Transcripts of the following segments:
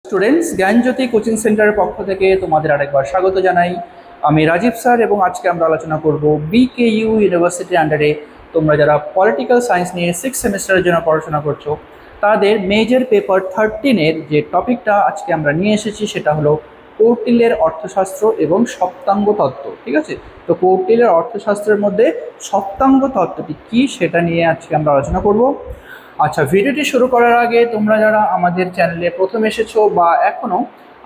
Students, জ্ঞানজ্যোতি coaching সেন্টারের পক্ষ থেকে তোমাদের আরেকবার স্বাগত জানাই। আমি রাজীব স্যার এবং আজকে আমরা আলোচনা করব বিকেইউ ইউনিভার্সিটির আন্ডারে তোমরা যারা পলিটিক্যাল সায়েন্স নিয়ে 6th সেমিস্টারের জন্য পড়াশোনা করছো তাদের মেজর পেপার 13-এর যে টপিকটা আজকে আমরা নিয়ে এসেছি সেটা হলো কৌটিল্যের অর্থশাস্ত্র এবং সপ্তাঙ্গ তত্ত্ব। ঠিক আছে, তো কৌটিল্যের অর্থশাস্ত্রের মধ্যে সপ্তাঙ্গ তত্ত্বটি কী সেটা নিয়ে আজকে আমরা আলোচনা করব। আচ্ছা, ভিডিওটি শুরু করার আগে তোমরা যারা আমাদের চ্যানেলে প্রথম এসেছো বা এখনও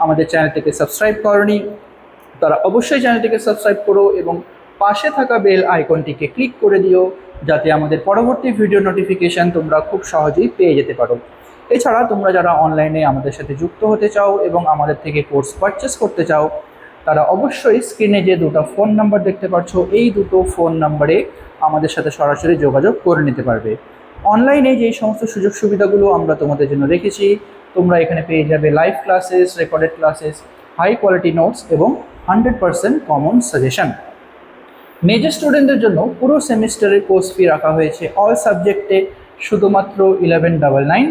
আমাদের চ্যানেলটিকে সাবস্ক্রাইব করনি তারা অবশ্যই চ্যানেলটিকে সাবস্ক্রাইব করো এবং পাশে থাকা বেল আইকনটিকে ক্লিক করে দিও যাতে আমাদের পরবর্তী ভিডিও নোটিফিকেশান তোমরা খুব সহজেই পেয়ে যেতে পারো। এছাড়া তোমরা যারা অনলাইনে আমাদের সাথে যুক্ত হতে চাও এবং আমাদের থেকে কোর্স পারচেস করতে চাও তারা অবশ্যই স্ক্রিনে যে দুটো ফোন নাম্বার দেখতে পাচ্ছ এই দুটো ফোন নাম্বারে আমাদের সাথে সরাসরি যোগাযোগ করে নিতে পারবে। অনলাইনে যেই সমস্ত সুযোগ সুবিধাগুলো আমরা তোমাদের জন্য রেখেছি তোমরা এখানে পেয়ে যাবে live classes, recorded classes, high quality notes এবং 100% কমন সাজেশন। মেজর স্টুডেন্টদের জন্য পুরো সেমিস্টারের কোর্স ফি রাখা হয়েছে অল সাবজেক্টে শুধুমাত্র 1199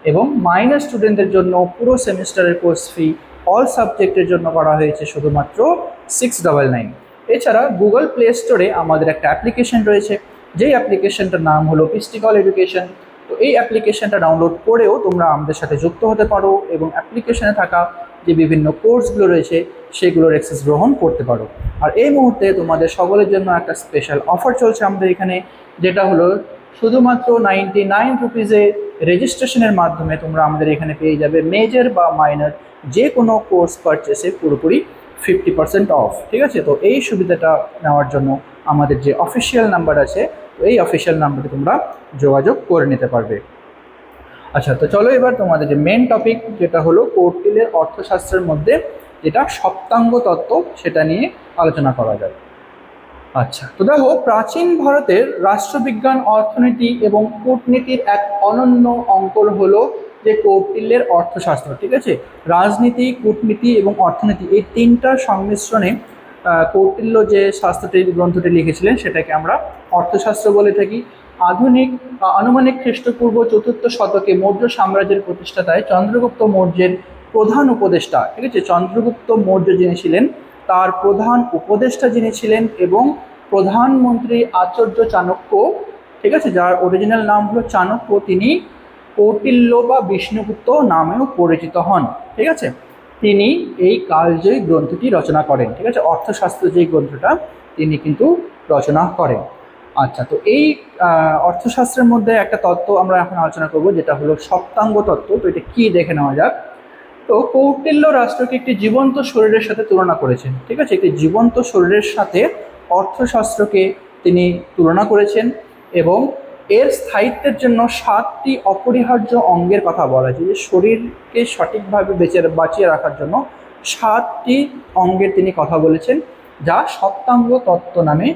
এবং মাইনর স্টুডেন্টদের জন্য পুরো সেমিস্টারের কোর্স ফি অল সাবজেক্টের জন্য করা হয়েছে শুধুমাত্র 699। এছাড়া গুগল প্লে স্টোরে আমাদের একটা অ্যাপ্লিকেশন রয়েছে যেই অ্যাপ্লিকেশনটার নাম হলো পিস্টিকল এডুকেশন। তো এই অ্যাপ্লিকেশনটা ডাউনলোড করেও তোমরা আমাদের সাথে যুক্ত হতে পারো এবং অ্যাপ্লিকেশনে থাকা যে বিভিন্ন কোর্সগুলো রয়েছে সেগুলোর অ্যাক্সেস গ্রহণ করতে পারো। আর এই মুহূর্তে তোমাদের সকলের জন্য একটা স্পেশাল অফার চলছে আমাদের এখানে, যেটা হলো শুধুমাত্র 99 রুপিজে রেজিস্ট্রেশনের মাধ্যমে তোমরা আমাদের এখানে পেয়ে যাবে মেজর বা মাইনর যে কোনো কোর্স পারচেসে পুরোপুরি 50% অফ। ঠিক আছে, তো এই সুবিধাটা নেওয়ার জন্য আমাদের যে অফিসিয়াল নাম্বার আছে তো এই অফিসিয়াল নাম্বারে তোমরা যোগাযোগ করে নিতে পারবে। আচ্ছা, তো চলো এবার তোমাদের যে মেন টপিক যেটা হলো কৌটিল্যের অর্থশাস্ত্রের মধ্যে যেটা সপ্তাঙ্গ তত্ত্ব সেটা নিয়ে আলোচনা করা যায়। আচ্ছা, তো দেখো, প্রাচীন ভারতের রাষ্ট্রবিজ্ঞান, অর্থনীতি এবং কূটনীতির এক অনন্য অঙ্কন হলো যে কৌটিল্যের অর্থশাস্ত্র। ঠিক আছে, রাজনীতি, কূটনীতি এবং অর্থনীতি এই তিনটার সংমিশ্রণে কৌটিল্য যে শাস্ত্রটি গ্রন্থটি লিখেছিলেন সেটাকে আমরা অর্থশাস্ত্র বলে থাকি। আনুমানিক খ্রিস্টপূর্ব 4th শতকে মৌর্য সাম্রাজ্যের প্রতিষ্ঠাতায় চন্দ্রগুপ্ত মৌর্যের প্রধান উপদেষ্টা, ঠিক আছে, চন্দ্রগুপ্ত মৌর্য যিনি ছিলেন তার প্রধান উপদেষ্টা যিনি ছিলেন এবং প্রধানমন্ত্রী আচার্য চাণক্য, ঠিক আছে, যার অরিজিনাল নাম হলো চাণক্য, তিনি কৌটিল্য বা বিষ্ণুগুপ্ত নামেও পরিচিত হন। ঠিক আছে, তিনি এই কালজয়ী গ্রন্থটি রচনা করেন। ঠিক আছে, অর্থশাস্ত্র যেই গ্রন্থটা তিনি কিন্তু রচনা করেন। আচ্ছা, তো এই অর্থশাস্ত্রের মধ্যে একটা তত্ত্ব আমরা এখন আলোচনা করব যেটা হলো সপ্তাঙ্গ তত্ত্ব। তো এটা কি দেখে নেওয়া যাক। তো কৌটিল্য রাষ্ট্রকে একটি জীবন্ত শরীরের সাথে তুলনা করেছেন। ঠিক আছে, একটি জীবন্ত শরীরের সাথে অর্থশাস্ত্রকে তিনি তুলনা করেছেন এবং এর স্থায়িত্বের জন্য 7টি অপরিহার্য অঙ্গের কথা বলা হয়েছে। যে শরীরকে সঠিকভাবে বাঁচিয়ে রাখার জন্য 7টি অঙ্গের তিনি কথা বলেছেন যা সপ্তাঙ্গ তত্ত্ব নামে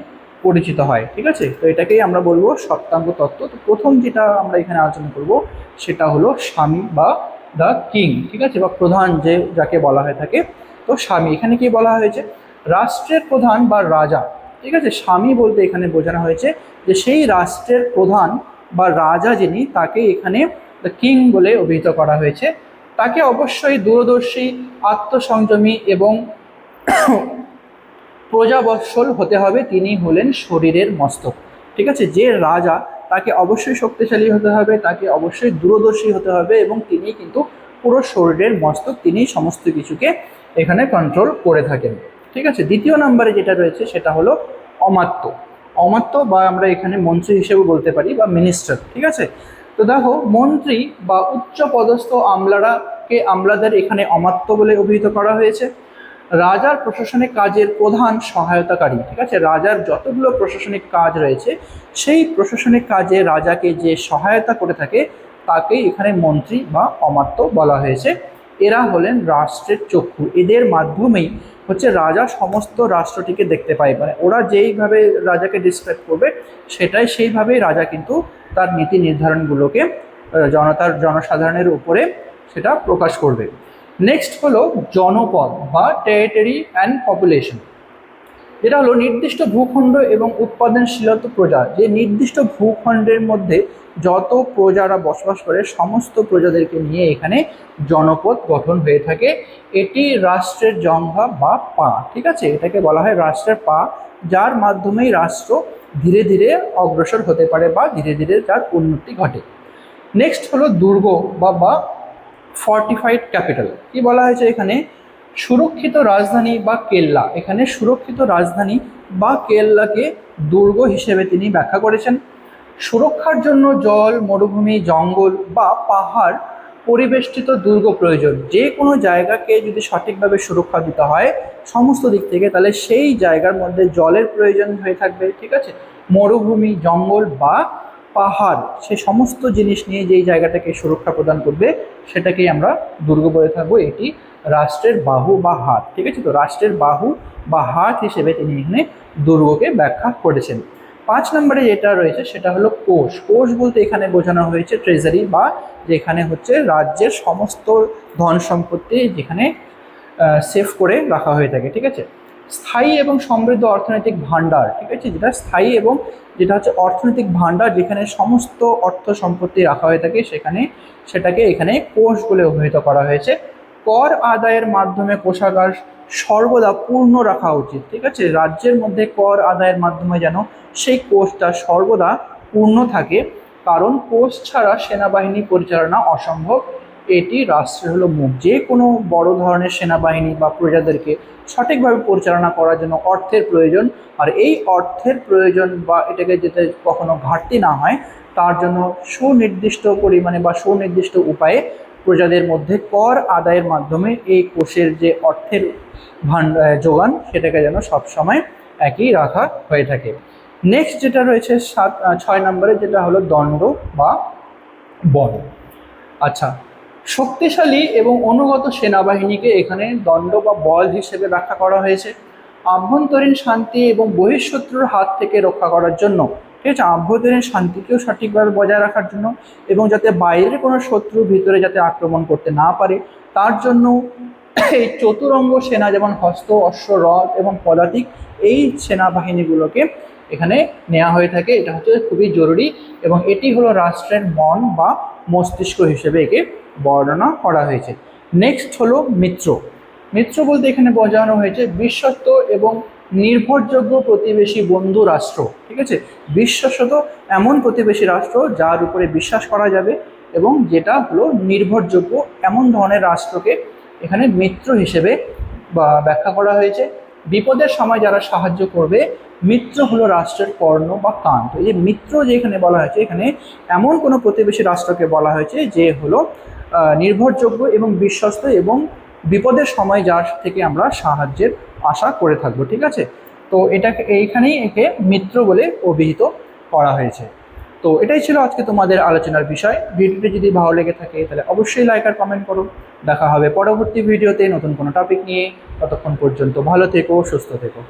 পরিচিত হয়। ঠিক আছে, তো এটাকেই আমরা বলবো সপ্তাঙ্গ তত্ত্ব। তো প্রথম যেটা আমরা এখানে আলোচনা করব সেটা হলো স্বামী বা দ্য কিং। ঠিক আছে, বা প্রধান যাকে বলা হয়ে থাকে। তো স্বামী এখানে কি বলা হয়েছে, রাষ্ট্রের প্রধান বা রাজা। ঠিক আছে, স্বামী বলতে এখানে বোঝানো হয়েছে যে সেই রাষ্ট্রের প্রধান বা রাজা যিনি তাকে এখানে দ্য কিং বলে অভিহিত করা হয়েছে। তাকে অবশ্যই দূরদর্শী, আত্মসংযমী এবং প্রজাবৎসল হতে হবে। তিনি হলেন শরীরের মস্তক। ঠিক আছে, যে রাজা তাকে অবশ্যই শক্তিশালী হতে হবে, তাকে অবশ্যই দূরদর্শী হতে হবে এবং তিনি কিন্তু পুরো শরীরের মস্তক, তিনি সমস্ত কিছুকে এখানে কন্ট্রোল করে থাকেন। ঠিক আছে, দ্বিতীয় নম্বরে যেটা রয়েছে সেটা হলো অমাত্য। অমাত্য বা আমরা এখানে মন্ত্রী হিসেবে বলতে পারি বা মিনিস্টার। ঠিক আছে, তো দেখো, মন্ত্রী বা উচ্চ পদস্থ আমলাদের এখানে অমাত্য বলে অভিহিত করা হয়েছে। রাজার প্রশাসনিক কাজের প্রধান সহায়তাকারী। ঠিক আছে, রাজার যতগুলো প্রশাসনিক কাজ রয়েছে সেই প্রশাসনিক কাজে রাজাকে যে সহায়তা করে থাকে তাকেই এখানে মন্ত্রী বা অমাত্য বলা হয়েছে। এরা হলেন রাষ্ট্রের চক্ষু। এদের মাধ্যমেই হচ্ছে রাজা সমস্ত রাষ্ট্রটিকে দেখতে পায়। মানে ওরা যেইভাবে রাজাকে ডিসক্রাইব করবে সেটাই সেইভাবেই রাজা কিন্তু তার নীতি নির্ধারণগুলোকে জনসাধারণের উপরে সেটা প্রকাশ করবে। নেক্সট হলো জনপদ বা টেরিটরি অ্যান্ড পপুলেশন। যেটা হলো নির্দিষ্ট ভূখণ্ড এবং উৎপাদনশীলতা প্রজা, যে নির্দিষ্ট ভূখণ্ডের মধ্যে যত প্রজারা বসবাস করে সমস্ত প্রজাদেরকে নিয়ে এখানে জনপদ গঠন হয়ে থাকে। এটি রাষ্ট্রের জঙ্ঘা বা পা, ঠিক আছে, এটাকে বলা হয় রাষ্ট্রের পা, যার মাধ্যমেই রাষ্ট্র ধীরে ধীরে অগ্রসর হতে পারে বা ধীরে ধীরে তার উন্নতি ঘটে। নেক্সট হলো দুর্গ বা ফর্টিফাইড ক্যাপিটাল। কি বলা হয়েছে এখানে? সুরক্ষিত রাজধানী বা কেল্লা। এখানে সুরক্ষিত রাজধানী বা কেল্লাকে দুর্গ হিসেবে তিনি ব্যাখ্যা করেছেন। সুরক্ষার জন্য জল, মরুভূমি, জঙ্গল বা পাহাড় পরিবেষ্টিত দুর্গ প্রয়োজন। যে কোনো জায়গাকে যদি সঠিকভাবে সুরক্ষা দিতে হয় সমস্ত দিক থেকে, তাহলে সেই জায়গার মধ্যে জলের প্রয়োজন হয়ে থাকবে, ঠিক আছে। মরুভূমি, জঙ্গল বা পাহাড়, সে সমস্ত জিনিস নিয়ে যেই জায়গাটাকে সুরক্ষা প্রদান করবে সেটাকেই আমরা দুর্গ বলে থাকবো। এটি রাষ্ট্রের বাহু বা হাত, ঠিক আছে। তো রাষ্ট্রের বাহু বা হাত হিসেবে তিনি এখানে দুর্গকে ব্যাখ্যা করেছেন। 5 নম্বরে যেটা রয়েছে সেটা হলো কোষ। কোষ বলতে এখানে বোঝানো হয়েছে ট্রেজারি, বা যেখানে হচ্ছে রাজ্যের সমস্ত ধন সম্পত্তি যেখানে সেভ করে রাখা হয়ে থাকে, ঠিক আছে। স্থায়ী এবং সমৃদ্ধ অর্থনৈতিক ভাণ্ডার, ঠিক আছে, যেটা স্থায়ী এবং যেটা হচ্ছে অর্থনৈতিক ভাণ্ডার, যেখানে সমস্ত অর্থ সম্পত্তি রাখা হয়ে থাকে সেটাকে এখানে কোষ বলে অভিহিত করা হয়েছে। কর আদায়ের মাধ্যমে কোষাগার সর্বদা পূর্ণ রাখা উচিত, ঠিক আছে। রাজ্যের মধ্যে কর আদায়ের মাধ্যমে যেন সেই কোষটা সর্বদা পূর্ণ থাকে, কারণ কোষ ছাড়া সেনাবাহিনী পরিচালনা অসম্ভব। এটি রাষ্ট্রের হলো মুখ। যে কোনো বড় ধরনের সেনাবাহিনী বা প্রজাদেরকে সঠিকভাবে পরিচালনা করার জন্য অর্থের প্রয়োজন, আর এই অর্থের প্রয়োজন বা এটাকে যাতে কখনো ঘাটতি না হয় তার জন্য সুনির্দিষ্ট পরিমাণে বা সুনির্দিষ্ট উপায়ে প্রজাদের মধ্যে কর আদায়ের মাধ্যমে এই কোষের যে অর্থের যোগান সেটাকে যেন সবসময় একই রাখা হয়ে থাকে। নেক্সট যেটা রয়েছে 6 নম্বরে, যেটা হলো দণ্ড বা বল। আচ্ছা, শক্তিশালী এবং অনুগত সেনাবাহিনীকে এখানে দণ্ড বা বল হিসেবে ব্যাখ্যা করা হয়েছে। আভ্যন্তরীণ শান্তি এবং বহিঃশত্রুর হাত থেকে রক্ষা করার জন্য, ঠিক আছে, আভ্যন্তরীণ শান্তিকেও সঠিকভাবে বজায় রাখার জন্য এবং যাতে বাইরের কোনো শত্রু ভিতরে যাতে আক্রমণ করতে না পারে তার জন্য এই চতুরঙ্গ সেনা, যেমন হস্ত, অশ্ব, রথ এবং পদাতিক, এই সেনাবাহিনীগুলোকে এখানে নেওয়া হয়ে থাকে। এটা হচ্ছে খুবই জরুরি এবং এটি হলো রাষ্ট্রের মন বা মস্তিষ্ক হিসেবে একে বর্ণনা করা হয়েছে। নেক্সট হলো মিত্র। মিত্র বলতে এখানে বোঝানো হয়েছে বিশ্বস্ত এবং নির্ভরযোগ্য প্রতিবেশী বন্ধু রাষ্ট্র, ঠিক আছে। বিশ্বস্ত এমন প্রতিবেশী রাষ্ট্র যার উপরে বিশ্বাস করা যাবে এবং যেটা হলো নির্ভরযোগ্য, এমন ধরনের রাষ্ট্রকে এখানে মিত্র হিসেবে বা ব্যাখ্যা করা হয়েছে। বিপদের সময় যারা সাহায্য করবে, মিত্র হলো রাষ্ট্রের কর্ণ বা কান। তো এই যে মিত্র যে এখানে বলা হয়েছে, এখানে এমন কোনো প্রতিবেশী রাষ্ট্রকে বলা হয়েছে যে হলো নির্ভরযোগ্য এবং বিশ্বস্ত এবং বিপদের সময় যার থেকে আমরা সাহায্যের আশা করে থাকবো, ঠিক আছে। তো এটাকে এইখানেই একে মিত্র বলে অভিহিত করা হয়েছে। তো এটাই ছিল আজকে তোমাদের আলোচনার বিষয়। ভিডিওটি যদি ভালো লেগে থাকে তাহলে অবশ্যই লাইক আর কমেন্ট করো। দেখা হবে পরবর্তী ভিডিওতে নতুন কোনো টপিক নিয়ে। ততক্ষণ পর্যন্ত ভালো থেকো, সুস্থ থেকো।